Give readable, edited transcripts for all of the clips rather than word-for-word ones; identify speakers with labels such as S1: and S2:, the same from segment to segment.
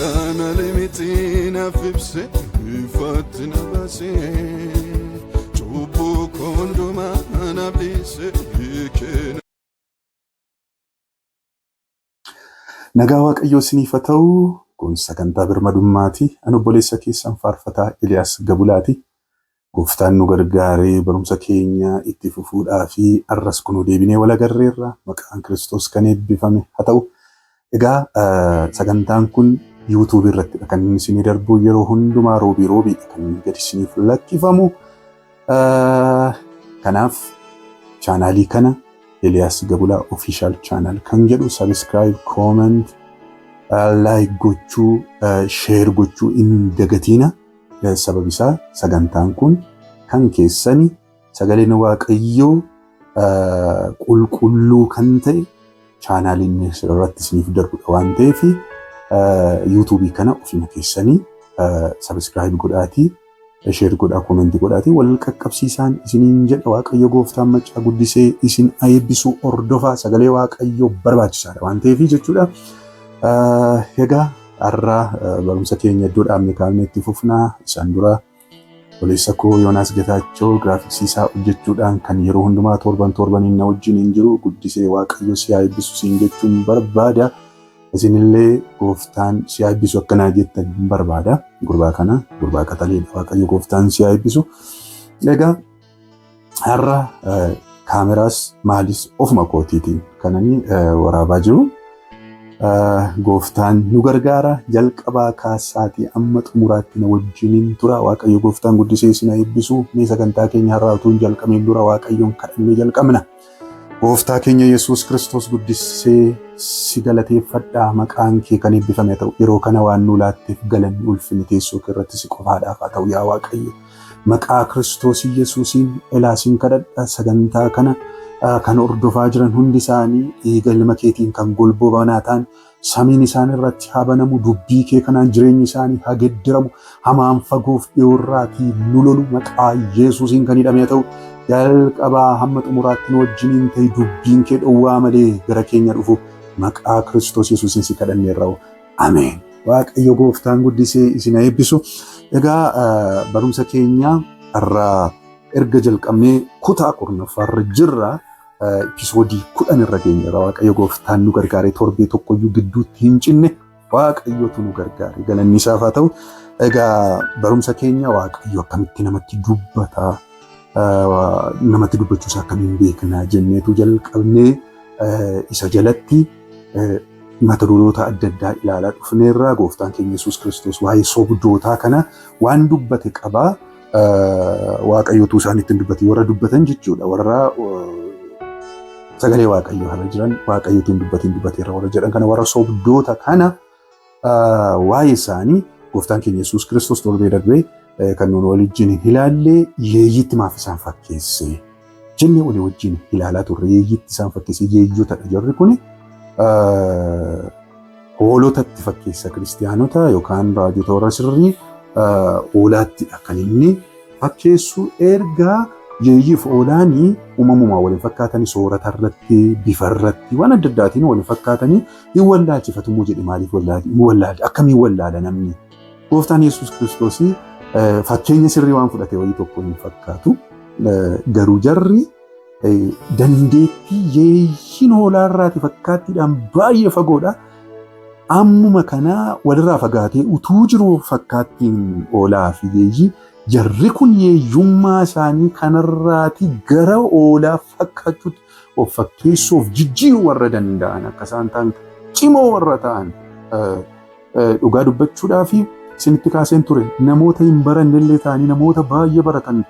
S1: kana limitina fibse fatina base chubu konduma anabise kena
S2: Nagaa Waaqayyoo isiniif haa ta'u. Kun sagantaa birmadummaati. Ani obboleessa keessan faarfataa Eliyaas Gabulaati. Gooftaan nu gargaaree barumsa keenya itti fufuudhaa fi arras kunoo deebinee wal agarreerra. Maqaan Kiristoos kan eebbifame haa ta'u. Egaa sagantaan kun YouTube irratti kan inni isinii darbu yeroo hundumaa roobiidha kan inni gadi isiniif lakkifamu. Kanaaf chaanaalii kana Eliyaas Gabulaa official channel kan jedhu subscribe, comment, like gochuu, share gochuu hin dagatina. Sabab isaa sagantaan kun kan keessani sagaleen Waaqayyoo qulqulluu kan ta'e chaanaliin irratti isiniif darbudha waan ta'eef YouTube kana ofuma keessanii subscribe godhaatii, share godhaa, comment godhaatii wal qaqqabsiisaan isiniin jedha. Waaqayyo Gooftaan Maccaa guddisee isin eebbisuu hordofaa. Sagalee Waaqayyoo barbaachisaadha waan ta'eef jechuudha. Egaa har'a barumsa keenya iddoo dhaabne kaafnee itti fufnaa. Isaan dura obboleessa koo Yoonaas Getaachoo giraafiksii isaa hojjechuudhaan kan yeroo hundumaa torbaniin na wajjin hin jiru. Guddisee Waaqayyo si eebbisu siin jechuun barbaada. Isinillee Gooftaan si eebbisu akkanaa jettan barbaada. Gurbaa kana gurbaa qaxaleedha. Waaqayyo Gooftaan si eebbisu. Egaa har'a kaameraas maalis ofuma kootiitiin kananii waraabaa jiru. Gooftaan nu gargaara. Jalqabaa kaasaatii amma xumuraatti na wajjiniin tura. Waaqayyo Gooftaan guddisee isin eebbisu. Mee sagantaa keenya har'aa utuu hin jalqabin dura Waaqayyoon kadhannee jalqabna. Gooftaa keenya Yesuus Kiristoos guddisee si galateeffadhaa. Maqaan kee kan eebbifame ta'u yeroo kana waan nu laatteef galanni ulfinni teessoo kee irratti si qofaadhaaf haa ta'u yaa Waaqayyo. Maqaa Kiristoos Yesuusiin Elaasin kadhadha. Sagantaa kana kan hordofaa jiran hundi isaanii galma keetiin kan golbobanaa ta'an samiin isaan irratti haa banamu. Dubbii kee kanaan jireenyi isaanii haa geeddaramu. Hamaan fagoof dhiyoorraatii nu lolu maqaa Yesuusiin kan hidhame ta'u jalqabaa hamma xumuraatti nu wajjiniin ta'e dubbiin kee dhowwaa malee gara keenya dhufu maqaa Kiristoos Yesuusiin si kadhanneerra. Ameen. Waaqayyo Gooftaan guddisee isin eebbisu. Egaa barumsa keenya har'a erga jalqabnee kutaa 14 jirra. Episoodii 10 irra geenyeerra. Waaqayyo Gooftaan nu gargaaree torbee tokkoyyuu gidduutti hin cinne Waaqayyotu nu gargaare. Galanni isaaf haa ta'u. Egaa barumsa keenya Waaqayyo akkamitti namatti dubbata, namatti dubbachuusaa akkamiin beeknaa jenneetu jalqabnee isa jalatti mata duroota adda addaa ilaalaa dhufneerra. Gooftaan keenya Yesuus Kiristoos waa'ee sobdootaa kana waan dubbate qabaa. Waaqayyotu isaanitti hin dubbate warra dubbatan jechuudha. Warra sagalee Waaqayyoo haala jiran Waaqayyotu hin dubbateerra warra jedhan kana warra sobdoota kana waa'ee isaanii Gooftaan keenya Yesuus Kiristoos torbee darbee kan nuun waliin ilaallee yeeyyitti maaf isaan fakkeesse jennee walii wajjin ilaalaa turre. Yeeyyitti isaan fakkeesse yeeyyotadha jarri kuni. Hoolotatti fakkeessa kiristiyaanota yookaan raajota warra sirrii hoolaattidha kan inni fakkeessu. Ergaa yeeyyiif hoolaanii uumamumaa waliin fakkaatanii soorata irratti, bifa irratti waan adda addaatiin waliin fakkaatanii hin wallaalchifatumuu jedhe. Maaliif wallaala? Akkamiin wallaala namni? Gooftaan Yesuus Kiristoos fakkeenya sirrii waan fudhate wayii tokko hin fakkaatu. Garuu jarri dandeettii yeeyyiin hoolaa irraati fakkaattiidhaan baay'ee fagoodha. Ammuma kanaa walirraa fagaatee utuu jiru fakkaattiin hoolaa fi yeeyyii. Jarri kun yeeyyummaa isaanii kanarraati gara hoolaa fakkaachuutti of fakkeessuuf jijjiiruu warra danda'an akka isaan ta'an cimoo warra ta'an dhugaa dubbachuudhaa fi isinitti kaaseen ture. Namoota hin barannellee ta'anii namoota baay'ee baratan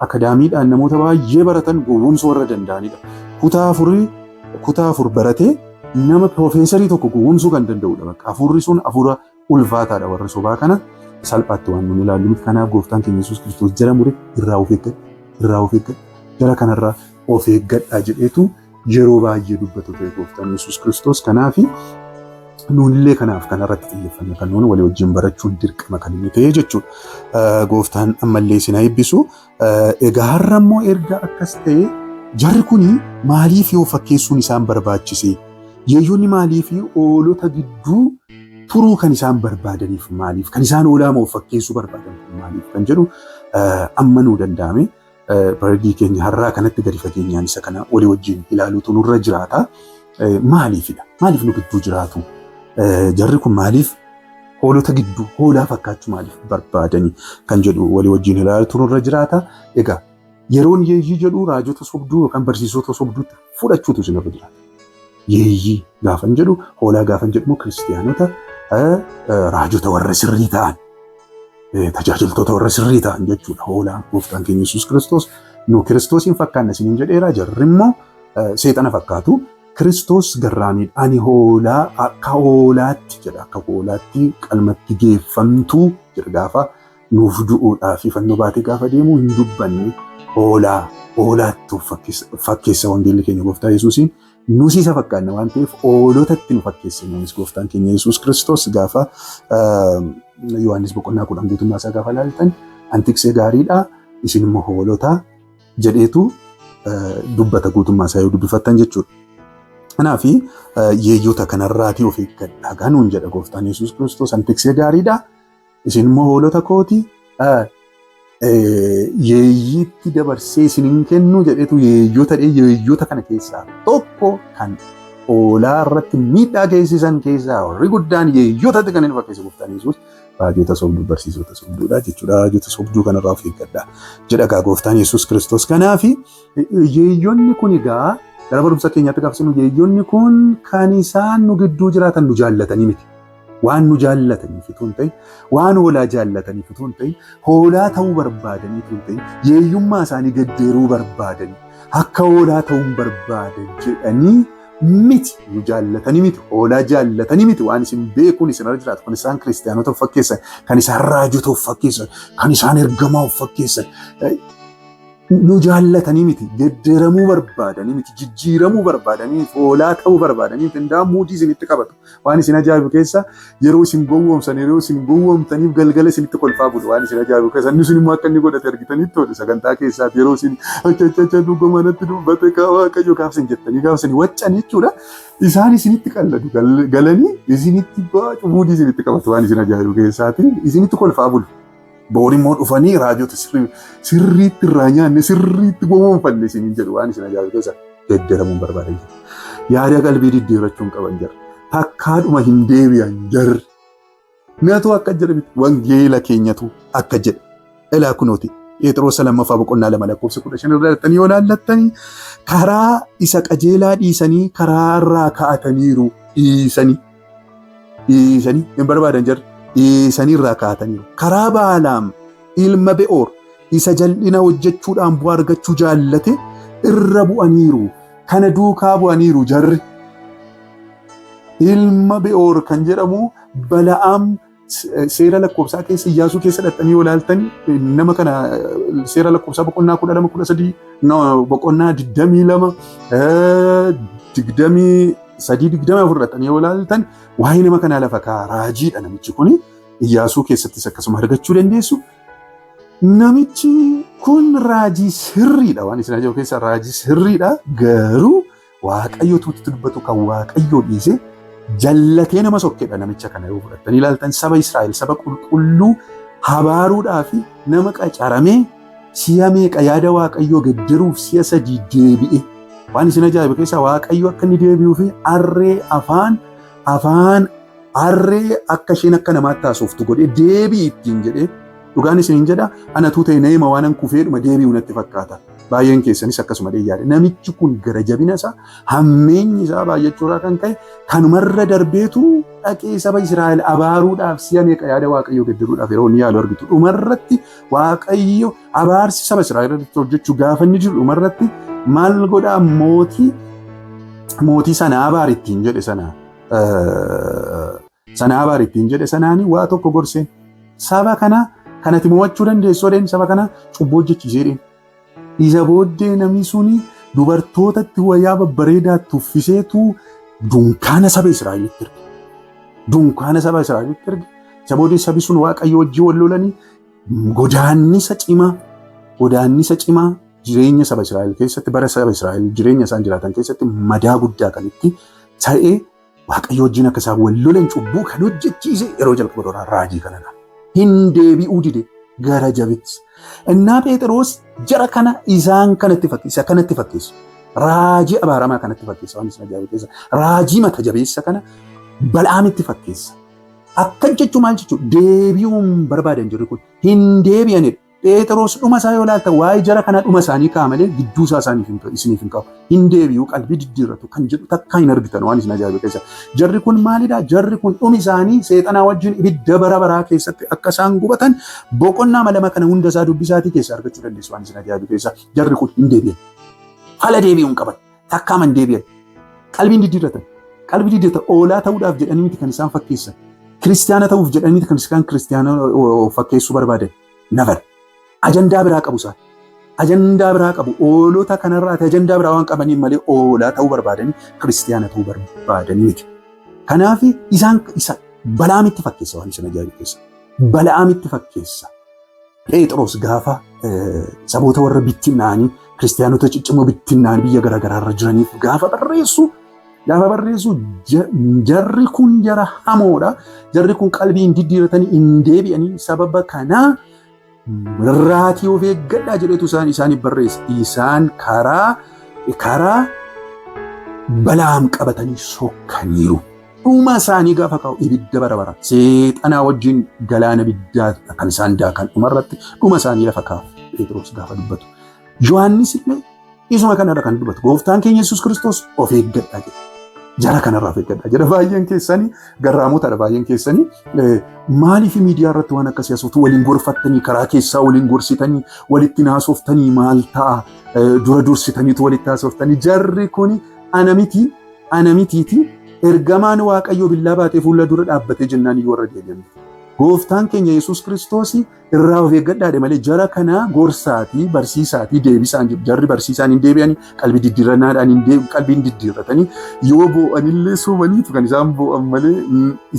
S2: akadaamiidhaan namoota baay'ee baratan gowwoomsuu warra danda'anidha. Kutaa afur baratee nama piroofeesarii tokko gowwoomsuu kan danda'udha. Afurri sun afura ulfaataadha. Warra sobaa kana salphaatti waan nun ilaallu. Kanaaf Gooftaan keenya Yesuus Kiristoos jara mure irraa of eeggadha. Jara kanarraa of eeggadhaa jedheetu yeroo baay'ee dubbatu ture Gooftaan Yesuus Kiristoos. Kanaaf nuunillee kanaaf kanarratti xiyyeeffanne kan nuun walii wajjin barachuun dirqama kan inni ta'e jechuudha. Gooftaan ammallee isin eebbisu. Egaa har'a immoo erga akkas ta'e jarri kuni maaliif yoo fakkeessuun isaan barbaachise? Yeeyyoonni maaliif hoolota gidduu turuu kan isaan barbaadaniif maaliif? Kan isaan hoolaa of fakkeessuu barbaadan maaliif? Kan jedhu ammanuu danda'ame. Baradii keenya har'aa kanatti gadi fageenyaan isa kana walii wajjin ilaaluutu nurra jiraata. Maaliifidha? Maaliif nu gidduu jiraatu? Jarri kun maaliif hoolota gidduu hoolaa fakkaachuu maaliif barbaadanii kan jedhu walii wajjin ilaaluutu nurra jiraata. Egaa yeroon yeeyyii jedhu raajota sobduu yookaan barsiisota sobduutti fudhachuutu isinirra jiraata. Yeeyyii gaafan jedhu hoolaa gaafan jedhu kiristiyaanota raajota warra sirrii ta'an tajaajiltoota warra sirrii ta'an jechuudha. Hoolaa gooftaan keenya Yesuus Kiristoos nu Kiristoosiin fakkaanna isiniin jedheera. Jarri immoo seexana fakkaatu. Kiristoos garraamiidha. Ani hoolaa akka hoolaatti jedha. Akka hoolaatti qalmatti geeffamtuu jedha gaafa nuuf du'uudhaaf fannoo baatee gaafa deemu hin dubbanne hoolaatti fakkeessa wangeelli keenya gooftaa Yesuusiin nus isa fakkaanna waan ta'eef hoolotatti nu fakkeessa nunis gooftaan keenya Yesuus Kiristoos gaafa Yohaannis boqonnaa 10 guutummaa isaa gaafa ilaaltan antiksee gaariidha isin immoo hoolota jedheetu dubbata guutummaa isaa yoo dubbifattan jechuudha. Kanaaf yeeyyota kanarraatii of eeggadhaa ganuun jedha gooftaan Yesuus Kiristoos antiksee gaariidha. Isin immoo hoolota kooti yeeyyiitti dabarsee isiniin kennu jedhetu yeeyyota kana keessaa tokko kan hoolaa irratti miidhaa geessisan keessaa warri guddaan yeeyyotatti kan inni fakkeesse gooftaan Yesuus raajota sobduu barsiisota sobduudha jechuudha. Raajota sobduu kanarraa of eeggadhaa jedha gooftaan Yesuus Kiristoos. Kanaaf yeeyyonni kun egaa gara barumsa keenyaatti gaafsinu yeeyyonni kun kan isaan nu gidduu jiraatan nu jaallatanii miti. Waan nu jaallataniif utuu hin ta'in, waan hoolaa jaallataniif utuu hin ta'in, hoolaa ta'uu barbaadanii utuu hin ta'in, yeeyyummaa isaanii gaddeeruu barbaadanii, akka hoolaa ta'uu barbaadan jedhanii miti nu jaallatanii miti, hoolaa jaallatanii miti waan isin beekuun isinirra jiraatu. Kan isaan kiristiyaanota of fakkeessan, kan isaan raajota of fakkeessan, kan isaan ergamaa of fakkeessan. Nu jaallatanii miti, gaddeeramuu barbaadanii miti, jijjiiramuu barbaadanii miti, hoolaa ta'uu barbaadanii miti. Indaa muudii isinitti qabatu. Waan isin ajaa'ibu keessa yeroo isin gowwoomsan yeroo isin gowwoomtaniif galgala isinitti kolfaa bulu. Waan isin ajaa'ibu keessa inni sun immoo akka inni godhate argitanitti tola sagantaa keessaati yeroo isin achachacha dhugomanatti dubbate waaqayyo gaafsan jettanii gaafsan waccan jechuudha. Isaan isinitti qalladu galanii isinitti baacu muudii isinitti qabatu. Waan isin ajaa'ibu keessaati isinitti kolfaa bulu. Boori immoo dhufanii raajota sirriitti irraa nyaanne sirriitti gowwoomfanne isiniin jedhu waan isin ajaa'ibu keessa gaddeeramuu barbaadan jira. Yaada qalbii diddiirrachuun qaban jira. Takkaadhuma hin deebi'an jarri. Mi'atu akka jedhamti wangeela keenyatu akka jedha. Ilaa kunooti Phexros 2:2 irratti yoo laallattanii karaa isa qajeelaa dhiisanii karaa irraa ka'ataniiru dhiisanii hin barbaadan jarri. Dhiisanii irraa ka'ataniiru. Karaa Baalaam ilma Be'oor isa jal'ina hojjechuudhaan bu'aa argachuu jaallate irra bu'aniiru. Kana duukaa bu'aniiru jarri. Ilma Be'oor kan jedhamu Bala'aam seera lakkoofsaa keessa Iyyaasuu keessa dhattanii yoo ilaaltan nama kana seera lakkoofsaa boqonnaa 12-13 boqonnaa 22 dhattanii yoo ilaaltan waa'ee nama kanaa lafa kaa'aa raajiidha namichi kun Iyyaasuu keessattis akkasuma argachuu dandeessu. Namichi kun raajii sirriidha waan isin ajaa'ibu keessa raajii sirriidha garuu waaqayyotu itti dubbatu kan waaqayyoo dhiise jallatee nama sokkedha namicha kana yoo fudhattanii ilaaltan saba Israa'el saba qulqulluu habaaruudhaa fi nama qacaramee si'a meeqa yaada waaqayyoo gaddaruuf si'a 3 deebi'e. Waan isin ajaa'ibu keessa waaqayyo akka inni deebi'uu fi afaan harree akka isheen akka namaatti haasoftu godhee deebi'i ittiin jedhee dhugaan isiniin jedha anatu ta'e nama waanan kufeedhuma deebi'u natti fakkaata. Baay'een keessanis akkasuma yaada. Namichi kun gara jabina isaa hammeenyi isaa baay'achuurraa kan ka'e kanumarra darbeetu dhaqee saba Israa'el abaaruudhaaf si'a meeqa yaada waaqayyoo gaddaruudhaaf yeroo inni yaalu argitu. Dhumarratti waaqayyo abaarsi saba Israa'el hojjechuu gaafa inni jiru dhumarratti maal godhaa mootii sana abaarittiin jedhe sanaani waa tokko gorseen saba kanatti mo'achuu dandeessoo deen saba kana cubboo hojjechiisee isa booddee namni suni dubartootatti wayyaa babbareedaatti uffiseetu dunkaana saba Israa'elitti erge. Isa booddee sabi sun waaqayyo wajjin wal lolanii godaannisa cimaa jireenya saba Israa'el keessatti bara saba Israa'el jireenya isaan jiraatan keessatti madaa guddaa kan itti ta'ee Waaqayyo wajjin akka isaan wal lolan cubbuu kan hojjechiise yeroo jalqaba duraa raajii kanadha. Hin deebi'uu dide gara jabeessa. Innaa Phexros jara kana isaan kanatti fakkeessa. Raajii abaaramaa kanatti fakkeessa waan isin ajaa'ibsiisa. Raajii mata jabeessa kana Bal'aamitti fakkeessa. Akka jechuun maal jechuudha? Deebi'uun barbaadan jirri kun hin deebi'anidha. Phexros dhuma isaa yoo ilaalta waa'ee jara kana dhuma isaanii ka'a malee gidduu isaa isiniif hin qabu. Hin deebi'uu qalbii diddiirratu kan jedhu takka hin argitan waan isin ajaa'ibsiisa. Jarri kun maalidha? Jarri kun dhumi isaanii seexanaa wajjin ibidda bara baraa keessatti akka isaan gubatan boqonnaa lama kana hunda isaa dubbisaatii keessaa argachuu dandeessu waan isin ajaa'ibsiisa. Jarri kun hin deebi'an. Haala deebi'uun qaban. Takka aman deebi'an. Qalbiin diddiirratan. Qalbii diddiirratan oolaa ta'uudhaaf jedhanii miti kan isaan fakkeessan. Kiristiyaana ta'uuf jedhanii kan isaan kiristiyaana fakkeessuu barbaadan. Nabar. Ajandaa biraa qabu isaan. Ajandaa biraa qabu. Oolota kanarraati ajandaa biraa waan qabaniin malee oolaa ta'uu barbaadanii kiristiyaana ta'uu barbaadanii miti. Kanaaf isaan Bal'aamitti fakkeessa waan isin ajaa'ibsiisa. Bal'aamitti fakkeessa. Phexros gaafa saboota warra bittinnaanii kiristiyaanota ciccimoo bittinnaanii biyya garaagaraarra jiraniif gaafa barreessu jarri kun jara hamoodha. Jarri kun qalbii hin diddiiratanii hin deebi'anii sababa kanaa raatii of eeggadhaa jedhetu isaaniif barreessa. Isaan karaa Bal'aam qabatanii sokkaniiru. Dhuma isaanii gaafa ka'u ibidda bara bara. Seexanaa wajjin galaana ibiddaa kan isaan daakan dhumarratti dhuma isaanii lafa kaa'u. Phexros gaafa dubbatu. Yohaannis illee isuma kanarra kan dubbatu. Gooftaan keenya Yesuus Kiristoos of eeggadhaa jedha. Jara kanarraa of eeggadhaa jedha. Baay'een keessanii garraamotaadha baay'een keessanii maaliif miidiyaa irratti waan akkasii haasoftu waliin gorfattanii karaa keessaa waliin gorsitanii walitti naasoftanii maal ta'a dura dursitaniitu walitti haasoftanii jarri kun ana mitiiti ergamaan Waaqayyoo billaa baatee fuula dura dhaabbatee jennaan iyyuu warra deebi'an. Gooftaan keenya Yesuus Kiristoos irraa of eeggadhaadha malee jara kana gorsaatii barsiisaatii deebisaan jiru. Jarri barsiisaan hin deebi'anii qalbii diddiirrannaadhaan qalbiin diddiirratanii yoo boo'anillee soomaniitu kan isaan boo'an malee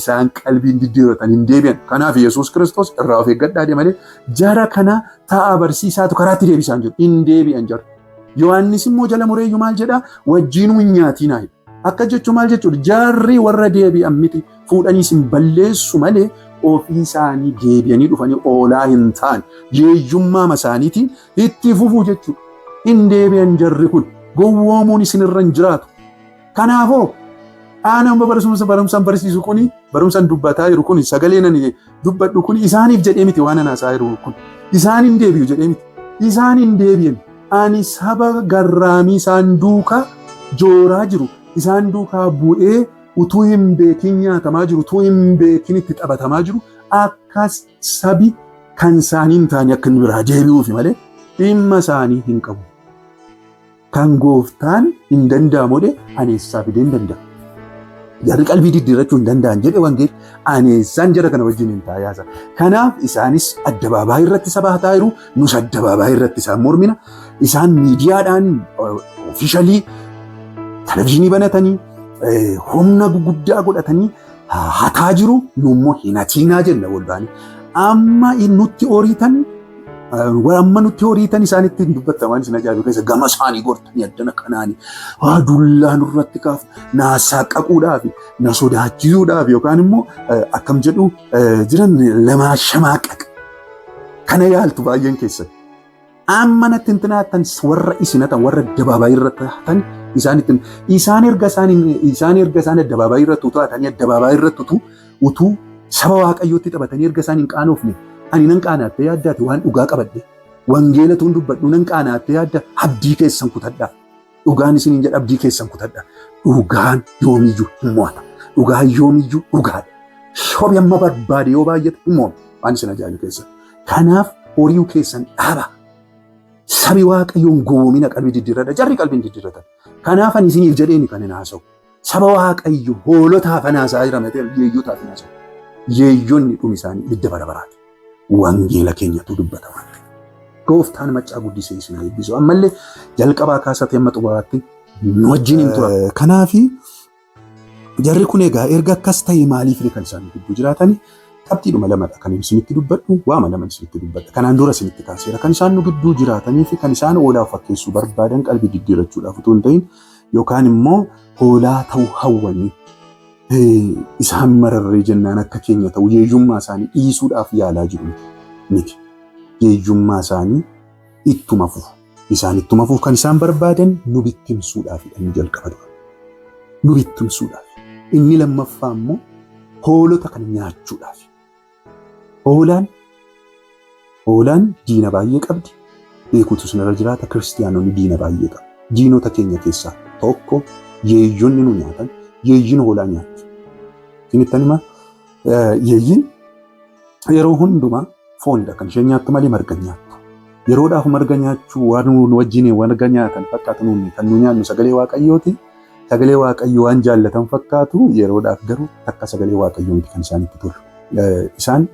S2: isaan qalbiin diddiirratan hin deebi'an. Kanaaf Yesuus Kiristoos irraa of eeggadhaadha malee jara kana taa'aa barsiisaatu karaatti deebisaan jiru. Hin deebi'an jarri. Yohaannis immoo jala mureeyyuu maal jedhaa? Wajjinuu hin nyaatinaa. Akka jechuun maal jechuudha? Jarri warra deebi'an miti fuudhaniis hin balleessu malee ofii isaanii deebi'anii dhufanii oolaa hin ta'an yeeyyummaa isaaniitiin itti fufuu jechuudha. Hin deebi'an jarri kun gowwoomuun isinirra hin jiraatu. Kanaafoo aanaan barumsaan barsiisu kuni barumsaan dubbataa jiru kuni sagaleen ani dubbadhu kuni isaaniif jedhee miti waan anaasaa jiru kun isaan hin deebi'u jedhee miti. Isaan hin deebi'an. Ani saba garraamii isaan duukaa jooraa jiru isaan duukaa bu'ee utuu hin beekin nyaatamaa jiru, utuu hin beekin itti taphatamaa jiru, akkas sabi kan isaanii hin taane akka inni biraa deebi'uufi malee dhimma isaanii hin qabu. Kan gooftaan hin danda'amudha aneessaa fidee hin danda'a. Jarri qalbii diddiirrachuu hin danda'an jedhe wangeelli aneessaan jara kana wajjin hin taayaasa. Kanaaf isaanis addabaabaa irratti saba hataa jiru, nus addabaabaa irratti isaan mormina. Isaan miidiyaadhaan ofiishalii televizyiinii banatanii humna guguddaa godhatanii hataa jiru nummoo hin hatiinaa jenna walbaanii. Amma nutti horiitan isaanitti hin dubbataman isin ajaa'ibu keessa gama isaanii gortanii addana kanaanii dullaa nurratti kaafu naasaa qaquudhaaf na sodaachisuudhaaf yookaan immoo akkam jedhu jiran lamaa shamaa qaqa. Kana yaaltu baay'een keessatti. Amma natti hin tinaattan warra isinatan warra addabaabaa irratti hatan isaan erga isaan addabaabaa irratti utuu hatanii addabaabaa irratti utuu saba Waaqayyootti taphatanii erga isaan hin qaanofne ani nan qaanaattee yaaddaati waan dhugaa qabadde wangeela tuun dubbadhu nan qaanaattee yaadda abdii keessan kutadhaa. Dhugaan isin hin jedha abdii keessan kutadhaa. Dhugaan yoomiyyuu hin mo'ata. Dhugaan yoomiyyuu dhugaadha. Sobi amma barbaade yoo baay'ate hin mo'atu waan isin ajaa'ibu keessa. Kanaaf horii keessan dhaaba. Sabi Waaqayyoon goomina qalbii diddiirrata. Jarri qalbiin diddiirratan. Kanaaf ani isiniif jedheeni kan hin haasa'u. Saba Waaqayyo hoolotaaf anaasaa jira matee yeeyyotaaf hin haasa'u. Yeeyyoonni dhumi isaanii ibidda bara baraati. Wangeela keenyatu dubbata waan ta'eef. Gooftaan maccaa guddisee isin eebbisu. Ammallee jalqabaa kaasatee amma xumuraatti nu wajjin hin tura. Kanaaf jarri kun egaa erga akkas ta'e maaliif kan isaan gidduu jiraatanii? Qabxiidhuma lamadha kan isinitti dubbadhu waama lama isinitti dubbadha. Kanaan dura isinitti kaaseera kan isaan nu gidduu jiraatanii fi kan isaan hoolaa fakkeessuu barbaadan qalbii diddiirrachuudhaaf utuu hin ta'in yookaan immoo hoolaa ta'uu hawwanii isaan mararree jennaan akka keenya ta'u yeeyyummaa isaanii dhiisuudhaaf yaalaa jiru miti. Yeeyyummaa isaanii ittuma fufu. Isaan ittuma fufu kan isaan barbaadan nu bittimsuudhaaf inni jalqaba dura. Nu bittimsuudhaaf. Inni lammaffaa immoo hoolota kana nyaachuudhaaf. Hoolaan diina baay'ee qabdi. Beekuutu sinarra jiraata kiristiyaanonni diina baay'ee qabu. Diinota keenya keessaa tokko yeeyyonni nu nyaatan. Yeeyyiin hoolaa nyaatti. Isinitti hima yeeyyiin yeroo hundumaa foonidha kan isheen nyaattu malee marga nyaattu. Yeroodhaaf marga nyaachuu waan nu wajjin marga nyaatan fakkaatu nuuni kan nu nyaannu sagalee waaqayyooti. Sagalee waaqayyoo waan jaallatan fakkaatu yeroodhaaf garuu takka sagalee waaqayyoo miti kan isaanitti tolu. Isaan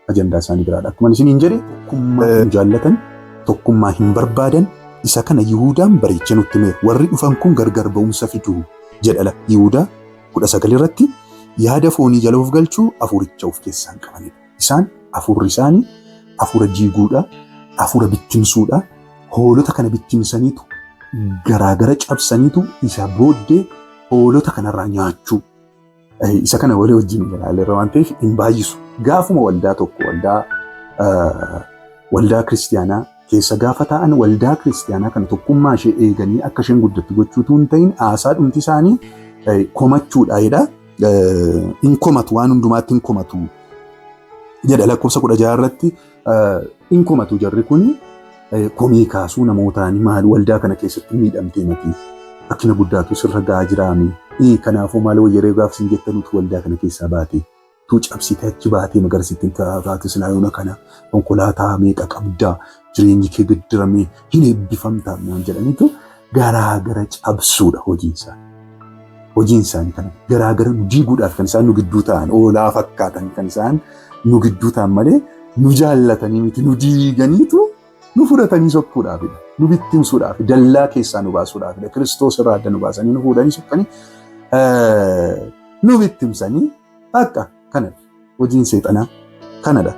S2: ajandaa isaanii biraadha. Akkuma isiniin jedhe tokkummaa hin jaallatan, tokkummaa hin barbaadan isa kana Yihuudaan bareechee nutti himeera. Warri dhufan kun gargar ba'umsa fiduu jedhala. Yihuudaa 19 irratti yaada foonii jala of galchuu afuricha of keessaa hin qabanidha. Isaan afurri isaanii afura jiiguudha, afura bittimsuudha. Hoolota kana bittimsaniitu garaagara cabsaniitu isa booddee hoolota kanarraa nyaachuu. Isa kana walii wajjin ilaaleera waan ta'eef hin baay'isu. Gaafuma waldaa tokko waldaa kiristiyaanaa keessa gaafa ta'an waldaa kiristiyaanaa kana tokkummaa ishee eeganii akka isheen guddattu gochuutu hin ta'in haasaa dhumti isaanii komachuudhaayidha. In komatu waan hundumaatti in komatu jedha lakkoofsa 16 irratti in komatu jarri kun komii kaasuu namootaan maal waldaa kana keessatti miidhamtee mati akkina guddaatu sirra gahaa jiraami. Kanaafuu maal wayyaree gaafsin jettanuutu waldaa kana keessaa baatee tu cabsite achi baatee magarsittiin taatu sinaayoona kana konkolaataa meeqa qabdaa jireenyi kee gaddiramee hin eebbifamtaa naan jedhaniitu garaagara cabsuudha hojiin isaanii. Hojiin isaanii kana garaagara nu diiguudhaaf kan isaan nu gidduu ta'an oolaa fakkaatan kan isaan nu gidduu ta'an malee nu jaallatanii miti nu diiganiitu nu fudhatanii sokkuudhaafidha. Nu bittimsuudhaaf dallaa keessaa nu baasuudhaafidha. Kiristoos irraa adda nu baasanii nu fuudhanii sokkanii nu bittimsanii akka kanadha. Hojiin seexanaa kanadha.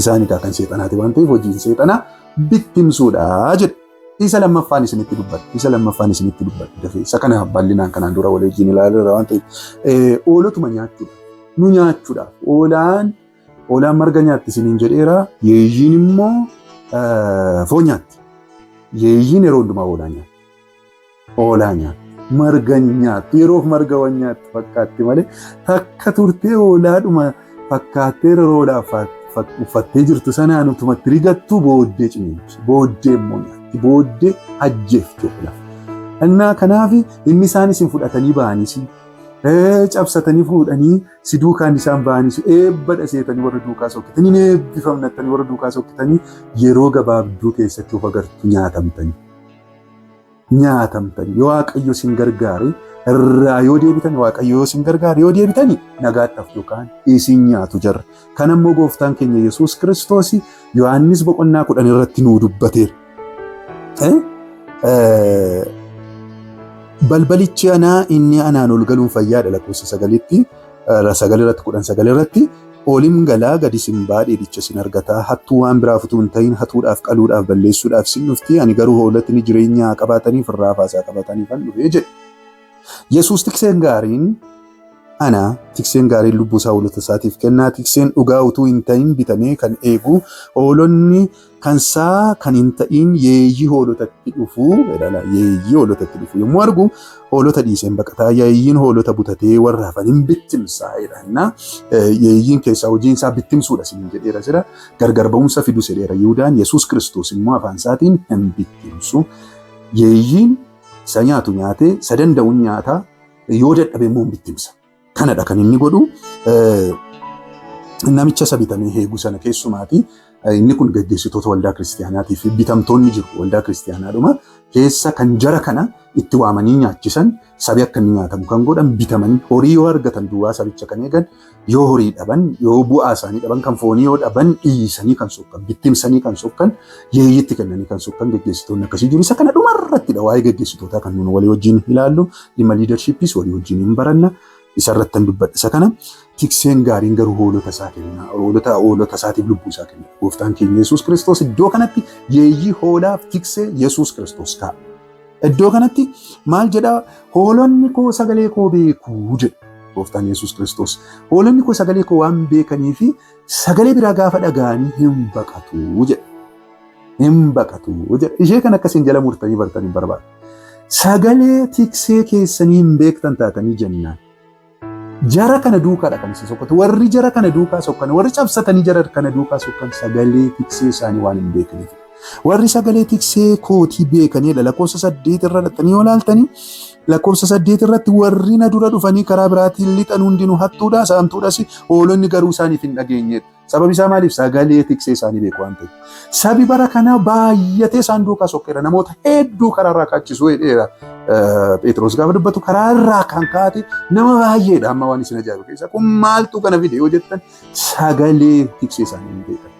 S2: Isaanii kan seexanaati waan ta'eef hojiin seexanaa bittimsuudha jedha. Isa lammaffaan isinitti dubbadha. Dafee isa kana bal'inaan kanaan dura walii wajjin ilaalaa waan ta'eef hoolotuma nyaachuudha. Nu nyaachuudhaaf hoolaan marga nyaatti isiniin jedheera. Yeeyyiin immoo foon nyaatti. Yeeyyiin yeroo hundumaa hoolaa nyaatti. Marga nyaattu yeroof marga waan nyaatti fakkaatti malee takka turtee hoolaadhuma fakkaattee yeroodhaaf uffattee jirtu sanaan utumatti rigattuu booddee ciniinti. Booddee immoo nyaatti. Booddee ajjeefte fila. Innaa kanaaf inni isaanis hin fudhatanii ba'anis cabsatanii fuudhanii si duukaan isaan ba'anis eebba dhaseetanii warra duukaa sokkitanii eebbifamnattanii warra duukaa sokkitanii yeroo gabaabduu keessatti of agartu nyaatamtanii. Yoo Waaqayyo sin gargaare irraa yoo deebitan Waaqayyo yoo sin gargaare yoo deebitanii nagaadhaaf yookaan isin nyaatu jarra. Kan ammoo gooftaan keenya Yesuus Kiristoos Yohaannis 10 irratti nuu dubbateera. Balbalichi anaa inni anaan ol galuun fayyaadha lakkoofsa 9 irratti ooliin galaa gadi sin baadhee dicha sin argataa hattuu waan biraaf utuu hin ta'in hatuudhaaf qaluudhaaf balleessuudhaaf sin dhufti ani garuu hoolotni jireenya qabaataniif irraa faasaa qabataniif an dhufee jedhe. Yesuus tikseen gaariin lubbuu isaa hoolota isaatiif kennaa. Tikseen dhugaa utuu hin ta'in bitamee kan eegu hoolonni kansaa kan hin ta'in yeeyyii hoolotatti dhufu yommuu argu hoolota dhiiseen baqataa yeeyyiin hoolota butatee warra hafan hin bittimsaa jedhanna. Yeeyyiin keessaa hojiin isaa bittimsuudha sin jedheera jira. Gargar ba'umsa fidu jedheera Yihuudaan. Yesuus Kiristoos immoo afaan isaatiin hin bittimsu. Yeeyyiin isa nyaatu nyaatee isa danda'uun nyaataa yoo dadhabe immoo hin bittimsa. Kanadha kan inni godhu namicha isa bitamee eegu sana keessumaati. Inni kun gaggeessitoota waldaa kiristiyaanaatiif bitamtoonni jiru. Waldaa kiristiyaanaadhuma keessa kan jara kana itti waamanii nyaachisan sabi akka inni nyaatamu kan godhan bitamanii horii yoo argatan duwwaa sabicha kan eegan yoo horii dhaban yoo bu'aa isaanii dhaban kan foonii yoo dhaban dhiisanii kan sokkan bittimsanii kan sokkan yeeyyitti kennanii kan sokkan gaggeessitoonni akkasii jiru. Isa kana dhumarrattidha waa'ee gaggeessitootaa kan nuti walii wajjin ilaallu dhimma liidarshiippiis walii wajjin hin baranna. Isarratti dubbadha. Isa kana tikseen gaariin garuu hoolota isaa kenna. Hoolota isaatiif lubbuu isaa kenna. Gooftaan keenya Yesuus Kiristoos iddoo kanatti yeeyyii hoolaaf tiksee Yesuus Kiristoos kaa'a. Iddoo kanatti maal jedhaa hoolonni koo sagalee koo beekuu jedha. gooftaan Yesuus Kiristoos. Hoolonni koo sagalee koo waan beekanii fi sagalee biraa gaafa dhaga'anii hin baqatu jedha. Hin baqatu jedha. Ishee kan akkasiin jala murtanii bartanii barbaada. Sagalee tiksee keessanii hin beektan taatanii jennaan. Jara kana duukaadha kan isin sokkatu. Warri jara kana duukaa sokkan, warri cabsatanii jara kana duukaa sokkan sagalee tiksee isaanii waan hin beekaniif. Warri sagalee tiksee kootii beekaniidha. Lakkoofsa 8 irra dhattanii yoo ilaaltanii lakkoofsa 8 irratti warri na dura dhufanii karaa biraatiin lixan hundinuu hattuudha, saamtuudhas, hoolonni garuu isaaniif hin dhageenyedha. Sababi isaa maaliif? Sagalee tiksee isaanii beeku waan ta'eef. Sabi bara kana baay'atee isaan duukaa sokkeera. Namoota hedduu karaarraa kaachisuu hedheera. Phexros gaafa dubbatu karaarraa kan kaate nama baay'eedha. Amma waan isin ajaa'ibu keessa kun maaltu kana fide yoo jettan sagalee tiksee isaanii hin beekan.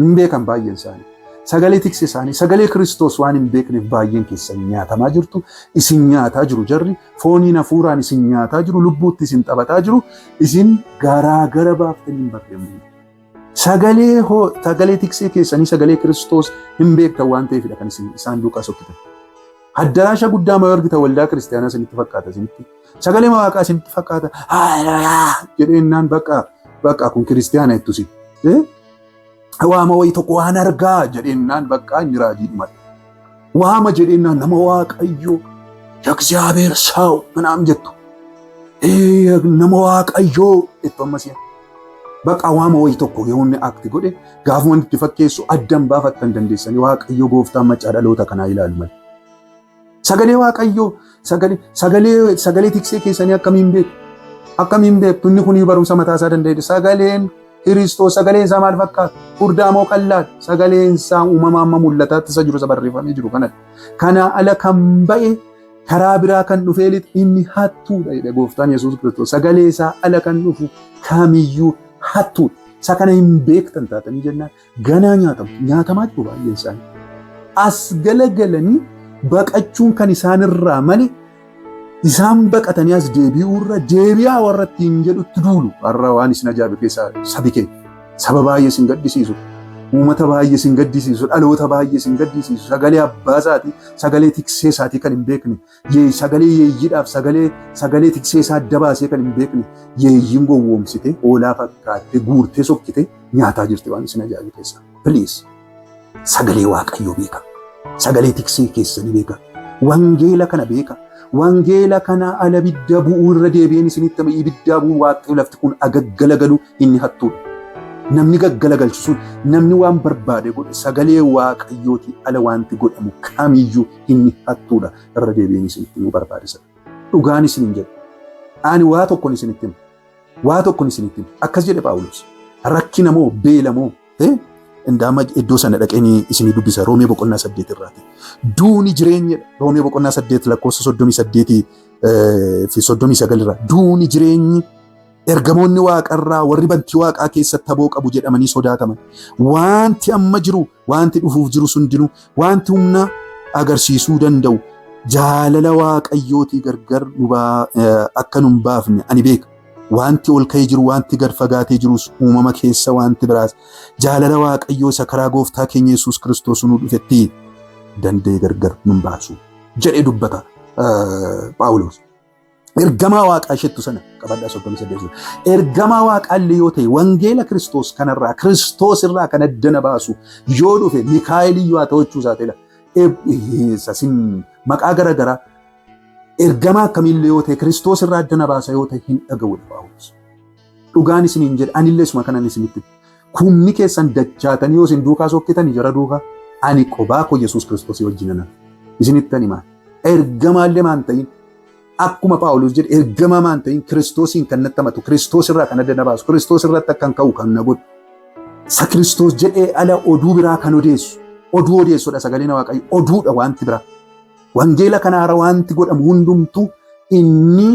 S2: Hin beekan baay'een isaanii. Sagalee tiksee isaanii, sagalee Kiristoos waan hin beekneef baay'een keessan nyaatamaa jirtu. Isin nyaataa jiru jarri, fooniin hafuuraan isin nyaataa jiru, lubbuutti isin taphataa jiru. Isin garaagara baaftanii hin barreemne. Sagalee tiksee keessanii sagalee Kiristoos hin beektan waan ta'eefidha kan isaan duukaa sokkitan. Addaraasha guddaa mayoo argitan waldaa kiristaanaa isinitti fakkaata isinitti. Sagalee waaqaa isinitti fakkaata. Jedheennaan bakka kun kiristaana jettusi. Waama wayii tokko waan argaa jedheennaan bakka inni raajii dhumate. Waama jedheennaan nama waaqayyoo Yagziyaabeer saa'u manaam jettu. Nama waaqayyoo jettu ammasii. Bakka waama wayii tokko yoonni akti godhe gaafuma itti fakkeessu addan baafattan dandeessanii waaqayyoo gooftaan machaa dhaloota kanaa ilaalu malee. Sagalee waaqayyoo sagalee tiksee keessanii akkamiin beektu? Akkamiin beektu? Inni kun barumsa mataa isaa danda'edha. Sagaleen Kiristoos sagaleen isaa maal fakkaata? Furdaa moo qal'aadha? Sagaleen isaa uumamaa amma mul'ataatti isa jiru isa barreeffamee jiru kanadha. Kana ala kan ba'e karaa biraa kan dhufee lixu inni hattuudha jedhe gooftaan Yesuus Kiristoos. Sagalee isaa ala kan dhufu kamiyyuu hattuudha. Isa kana hin beektan taatanii jennaan ganaa nyaatamaa jiru baay'een isaanii. As galagalanii baqachuun kan isaanirraa malee isaan baqatanii as deebi'uurra deebi'aa warra ittiin jedhutti duulu. Har'a waan isin ajaa'ibu keessaa sabi keenya saba baay'ee isin gaddisiisu, uummata baay'ee isin gaddisiisu, dhaloota baay'ee isin gaddisiisu, sagalee abbaa isaatii, sagalee tiksee isaatii kan hin beekne, sagalee yeeyyiidhaaf sagalee tiksee isaa adda baasee kan hin beekne, yeeyyiin gowwoomsite, hoolaa fakkaatte, guurtee sokkite nyaataa jirti waan isin ajaa'ibu keessaa. Please sagalee waaqayyoo beeka. Sagalee tiksee keessanii beeka. Wangeela kana beeka. Wangeela kana ala ibidda bu'uu irra deebi'een isinitti ibidda bu'uu waaqayyo lafti kun agaggalagalu inni hattuudha. Namni gaggalagalchu sun namni waan barbaade godhe sagalee waaqayyooti ala wanti godhamu kamiyyuu inni hattuudha irra deebi'een isinitti nu barbaadisa. Dhugaan isinin jedhu. Ani waa tokkoon isinitti himu. Waa tokkoon isinitti himu. Akkas jedhe Phaawulos. Rakkina moo beela moo Indaama iddoo sana dhaqanii isinii dubbisa Roomee boqonnaa 8 irraati. Duuni jireenya Roomee boqonnaa 8 lakkoofsa 38 fi 39 irraa. Duuni jireenyi ergamoonni waaqarraa warri bantii waaqaa keessatti haboo qabu jedhamanii sodaataman. Wanti amma jiru, wanti dhufuuf jiru sundinuu, wanti humna agarsiisuu danda'u jaalala waaqayyootii gargar akka nu hin baafne ani beeka. Wanti ol ka'ee jiru, wanti gad fagaatee jirus uumama keessa wanti biraas jaalala waaqayyoo isa karaa gooftaa keenya Yesuus Kiristoos nu dhufetti danda'ee gargar nu hin baasu jedhee dubbata Phaawulos. Ergamaa waaqaa isheettu sana qabadhaa 38. Ergamaa waaqaallee yoo ta'e wangeela Kiristoos kanarraa Kiristoos irraa kan addana baasu yoo dhufe Mikaa'eliyyuu haa ta'uu isaatiidha. Sasin maqaa garaagaraa ergamaa akkamiillee yoo ta'e Kiristoos irraa addana baasa yoo ta'e hin dhaga'udha Phaawulos. Dhugaan isiniin jedha anillee isuma kanan isinitti. Kumni keessan dachaatanii yoo isin duukaa sokkitanii jara duukaa ani qobaa koo Yesuus Kiristoos wajjin isinitti himaa. Ergamaallee maan ta'in akkuma Phaawulos jedhe ergamaa maan ta'in Kiristoosiin kan natti amatu Kiristoos irraa kan addana baasu Kiristoos irratti akkan ka'u kan na godhu. Sa Kiristoos jedhee ala oduu biraa kan odeessu. Oduu odeessuudha sagaleen waaqayyo oduudha wanti biraa. Wangeela kanaara wanti godhamu hundumtuu inni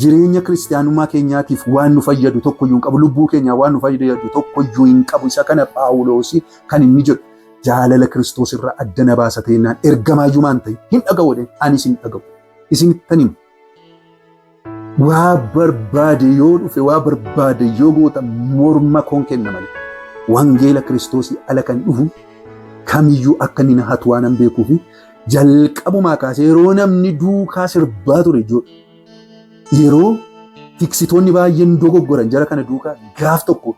S2: jireenya kiristaanummaa keenyaatiif waan nu fayyadu tokkoyyuu hin qabu. Lubbuu keenyaa waan nu fayyadu tokkoyyuu hin qabu. Isa kana Phaawulos kan inni jedhu jaalala Kiristoos irraa addana baasa ta'ennaan ergamaayyuu maan ta'e hin dhaga'u anis hin dhaga'u. Isinittan himu. Waa barbaade yoo dhufe waa barbaade yoo goota morma koon kenna malee. Wangeela Kiristoos ala kan dhufu kamiyyuu akka inni na hatu waan beekuufi jalqabumaa kaasee yeroo namni duukaa sirbaa ture yeroo tiksitoonni baay'een dogoggoran jara kana duukaa gaaf tokko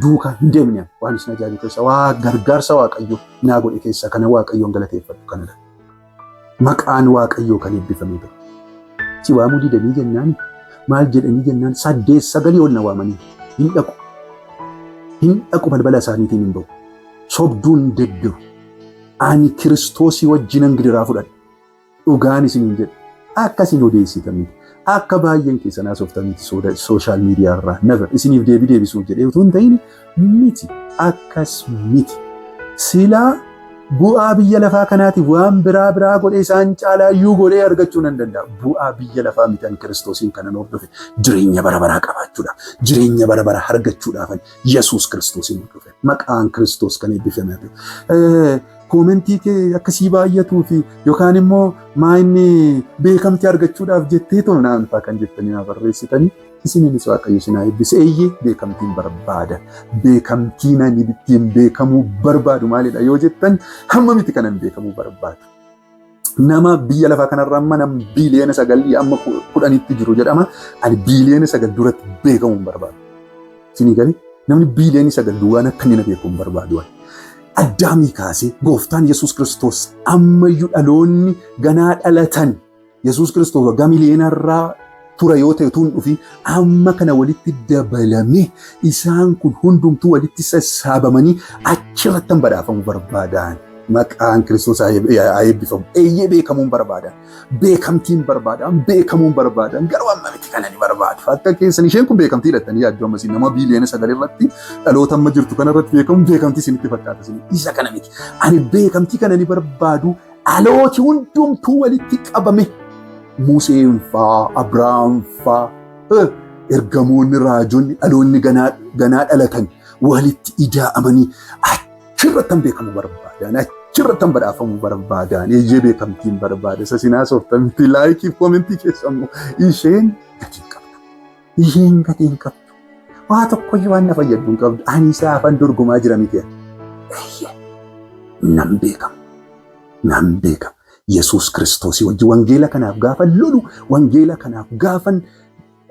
S2: duukaa hin deemne waan isin ajaa'ibu keessa waa gargaarsa Waaqayyo naa godhe keessa kana Waaqayyoon galateeffadhu kanadha. Maqaan Waaqayyoo kan eebbifamee ture. Si waamuu didanii jennaan maal jedhanii jennaan 8-9 ol na waamanii hin dhaqu. Hin dhaqu balbala isaaniitiin hin ba'u. Sobduun deddeebi'u. Ani Kiristoosii wajjinan gidiraa fudhadha. Dhugaan isiniin jedhu akkasiin odeessitan akka baay'een keessan haasoftanitti sooshaal miidiyaa irraa never isiniif deebisuuf jedhee utuu hin ta'in miti akkas miti. Silaa bu'aa biyya lafaa kanaatiif waan biraa godhee isaan caalaa iyyuu godhee argachuu nan danda'a. Bu'aa biyya lafaa miti an Kiristoosiin kanan hordofe jireenya bara baraa qabaachuudhaaf jireenya bara baraa argachuudhaaf Yesuus Kiristoosiin hordofe maqaan Kiristoos kan eebbifame haa koomentii kee akkasii baay'atuu fi yookaan immoo maayinni beekamtii argachuudhaaf jettee tolnaan fa'aa kan jettanii naa barreessitanii isiniinis Waaqayyo isin haa eebbisu. Eeyyee beekamtiin barbaada. Beekamtiin ani ittiin beekamuu barbaadu maalidha yoo jettan hamma miti kanan beekamuu barbaadu. Nama biyya lafaa kanarraa amma nam biiliyoona 9 amma 10tti jiru jedhama. Ani biiliyoona 9 duratti beekamuu barbaadu. Isinii galee namni biiliyoona 9 duwwaan akka inni na beekamuu barbaadu. Addaamii kaasee gooftaan Yesuus Kiristoos ammayyuu dhaloonni ganaa dhalatan Yesuus Kiristoos waggaa miliyoonarraa tura yoo ta'e tuun dhufi amma kana walitti dabalame isaan kun hundumtuu walitti sassaabamanii achirratti badhaafamuu barbaadan. Maqaan Kiristoos haa eebbifamu. Eeyyee beekamuun barbaadan. Beekamtiin barbaadan. Beekamuun barbaadan. Garuu amma miti kana ni barbaadu. Akka keessan isheen kun beekamtii lattanii yaaddu amma isin nama biiliyoona 9 irratti dhaloota amma jirtu kanarratti beekamu beekamtii isinitti fakkaata isin. Isa kana miti. Ani beekamtii kana ni barbaadu. Dhalooti hundumtuu walitti qabame. Museen fa'aa, Abrahaam fa'aa, ergamoonni raajonni dhaloonni ganaa dhalatan walitti idaa'amanii achirratti beekamuu barbaadan. Achirratti badhaafamuu barbaadan. Eeyyee beekamtiin barbaada. Isa sinaa sooftamti laayikii fi koomentii keessammoo isheen gatiin qabdu. Isheen gatiin qabdu. Waa tokkoyyuu waan na fayyadu hin qabdu. Ani isaa afaan dorgomaa jira miti. Eeyyee nan beekama. Nan beekama. Yesuus Kiristoosii wajjin wangeela kanaaf gaafa lolu wangeela kanaaf gaafan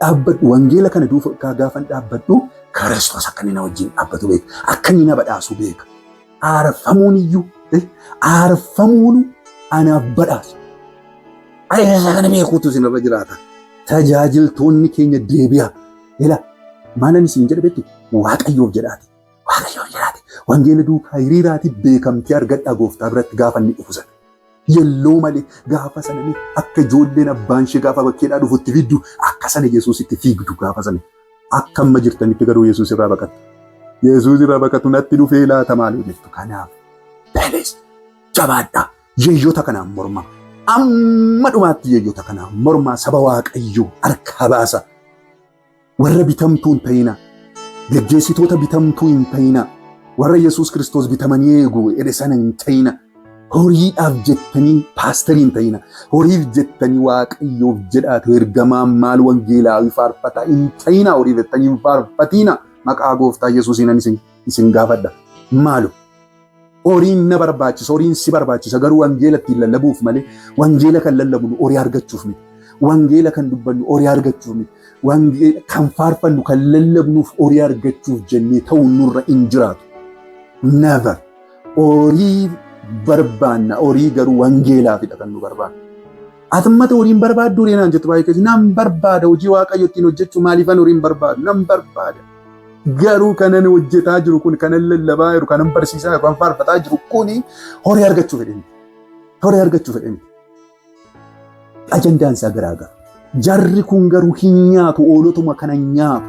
S2: dhaabbadhu wangeela kana duukaa gaafan dhaabbadhu Kiristoos akka inni na wajjin dhaabbatu beeka. Akka inni na badhaasu beeka. Aarfamuun iyyuu aarfamuun anaaf badhaasa. Ayyaasaa kana beekuutu isinirra jiraata. Tajaajiltoonni keenya deebi'a. Ila maalan isin jedhe beektu Waaqayyoof jedhaati. Waaqayyoof jedhaati. Wangeela duukaa hiriiraati beekamtii argadhaa gooftaa biratti gaafa inni dhufu sana. Yelloo malee gaafa sana akka ijoolleen abbaan ishee gaafa bakkeedhaa dhufutti fiddu akka sana Yesuusitti fiigdu gaafa sana. Akka amma jirtanitti garuu Yesuus irraa baqatu. Yesuus irraa baqatu natti dhufee laata maal jettu kanaaf. Beeles jabaadhaa yeeyyoota kanaan mormaa. Amma dhumaatti yeeyyoota kanaan mormaa saba Waaqayyoo harka baasa. Warra bitamtuu hin ta'ina. Geggeessitoota bitamtuu hin ta'ina. Warra Yesuus Kiristoos bitamanii eegu edhe sana hin ta'ina. Horiidhaaf jettanii paasterii hin ta'ina. Horiif jettanii Waaqayyoof jedhaatu ergamaan maal wangeelaa faarfataa hin ta'ina. Horiif jettanii hin faarfatina. Maqaa gooftaa Yesuusiin isin gaafadha. Maalu? Horiin na barbaachisa. Horiin si barbaachisa. Garuu wangeela ittiin lallabuuf malee wangeela kan lallabnu horii argachuuf miti. Wangeela kan dubbannu horii argachuuf miti. Wangeela kan faarfannu kan lallabnuuf horii argachuuf jennee ta'uun nurra hin jiraatu. Never. Horii barbaanna. Horii garuu wangeelaafidha kan nu barbaannu. Atimmata horiin barbaaddu horii naan jettu baay'ee keessi nan barbaada. Hojii Waaqayyo ittiin hojjechuu maaliifan horiin barbaadu? Nan barbaada. Garuu kanan hojjetaa jiru kun kanan lallabaa jiru kanan barsiisaa kan faarfataa jiru kuni horii argachuu fedhanii. Horii argachuu fedhanii. Ajandaan isaa garaagara. Jarri kun garuu hin nyaatu oolotuma kana nyaatu.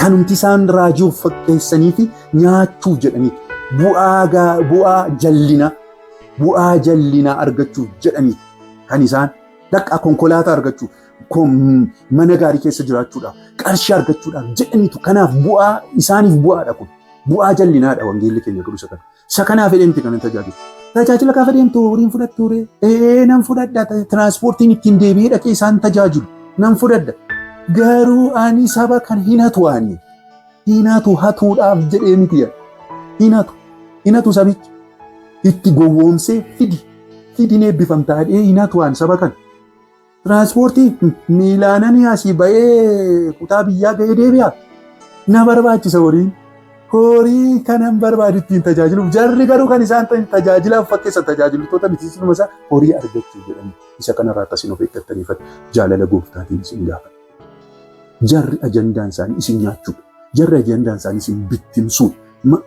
S2: Kanumti isaan raajii of fakkeessanii fi nyaachuuf jedhanii bu'aa jallinaa argachuuf jedhanii kan isaan dhaqaa konkolaataa argachuuf mana gaarii keessa jiraachuudhaaf qarshii argachuudhaaf jedhaniitu kanaaf bu'aa isaaniif bu'aadha kun bu'aa jallinaadha wangeelli keenya garuu isa kana. Isa kanaaf edemti kan tajaajilu. Tajaajila gaafa deemtu horiin fudhattu nan fudhadha tiraanspoortiin ittiin deebi'ee dhaqee isaan tajaajilu nan fudhadha. Garuu ani saba kan hinatu ani hinatu hatuudhaaf jedhee miti hinatu sabichi itti gowwoomsee fidi eebbifamtaadhee hinatu waan saba kan Tiraanspoortii miilaananii asii ba'ee kutaa biyyaa ga'ee deebi'a. Na barbaachisa horiin. Horii kanan barbaadu ittiin tajaajiluuf jarri garuu kan isaan tajaajilaaf fakkeessan tajaajiltoota mitiisuma isaa horii argachuu jedhanii isa kanarraa akkasiin of eeggataniif jaalala gooftaatiin isin gaafata. Jarri ajandaan isaanii isin nyaachuudha. Jarri ajandaan isaanii isin bittimsuudha.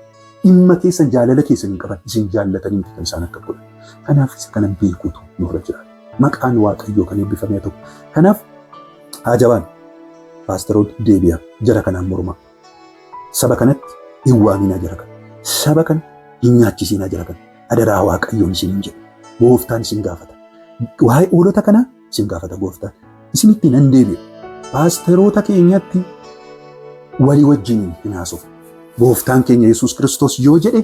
S2: Dhimma keessan jaalala keessan hin qaban isin jaallatanii kan isaan akka godhan. Kanaaf isa kanan beekuutu nurra jira. Maqaan Waaqayyoo kan eebbifamee tokko. Kanaaf ajabaan paasteroota deebi'a jara kanaan morma. Saba kanatti hin waaminaa jara kana. Saba kana hin nyaachisiinaa jara kana. Adaraa Waaqayyoon isin hin jedhu. Gooftaan isin gaafata. Waa'ee hoolota kanaa isin gaafata gooftaan. Isinitti nan deebi'a. Paasteroota keenyatti walii wajjin hin haasofnu. Gooftaan keenya Yesuus Kiristoos yoo jedhe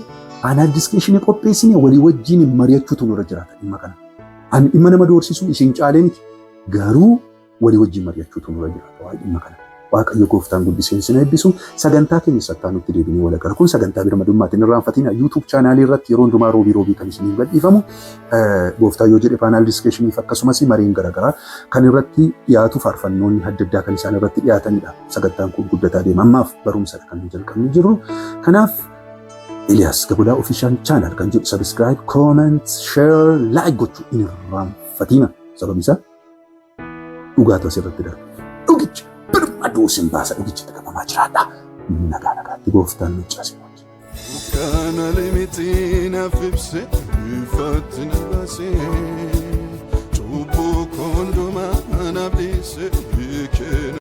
S2: aanaa diskishinii qopheessine walii wajjin mari'achuutu nurra jiraata dhimma kana. Ani dhimma nama doorsisuu isin caalee miti. Garuu walii wajjin mari'achuutu nurra jiraata waa'ee dhimma kana. Waaqayyo gooftaan guddisee isin eebbisu sagantaa keenya sattaa nutti deebinee wal agarra. Kun sagantaa birmadummaatiin irraanfatiin YouTube chaanaalii irratti yeroo hundumaa roobii kan isiniif gadhiifamu gooftaa yoo jedhe paanaal diskishiniif akkasumas mariin garaagaraa kan irratti dhiyaatu faarfannoonni adda addaa kan isaan irratti dhiyaatanidha. Sagantaan kun guddataa deema. Ammaaf barumsadha kan jalqabnee jirru. Kanaaf Eliyaas Gabulaa Official Channel kan jedhu subscribe, comment, share, like gochuu hin irraanfatina. Sababni isaa dhugaatu asirratti darba. Dhugicha birmaduu sin baasa dhugicha qabamaa jiraadha. Nagaa nagaatti gooftaan nuccaasee.
S1: Kana limitiin afibse ifatina baasee cubbuu koondumaa anabdiise.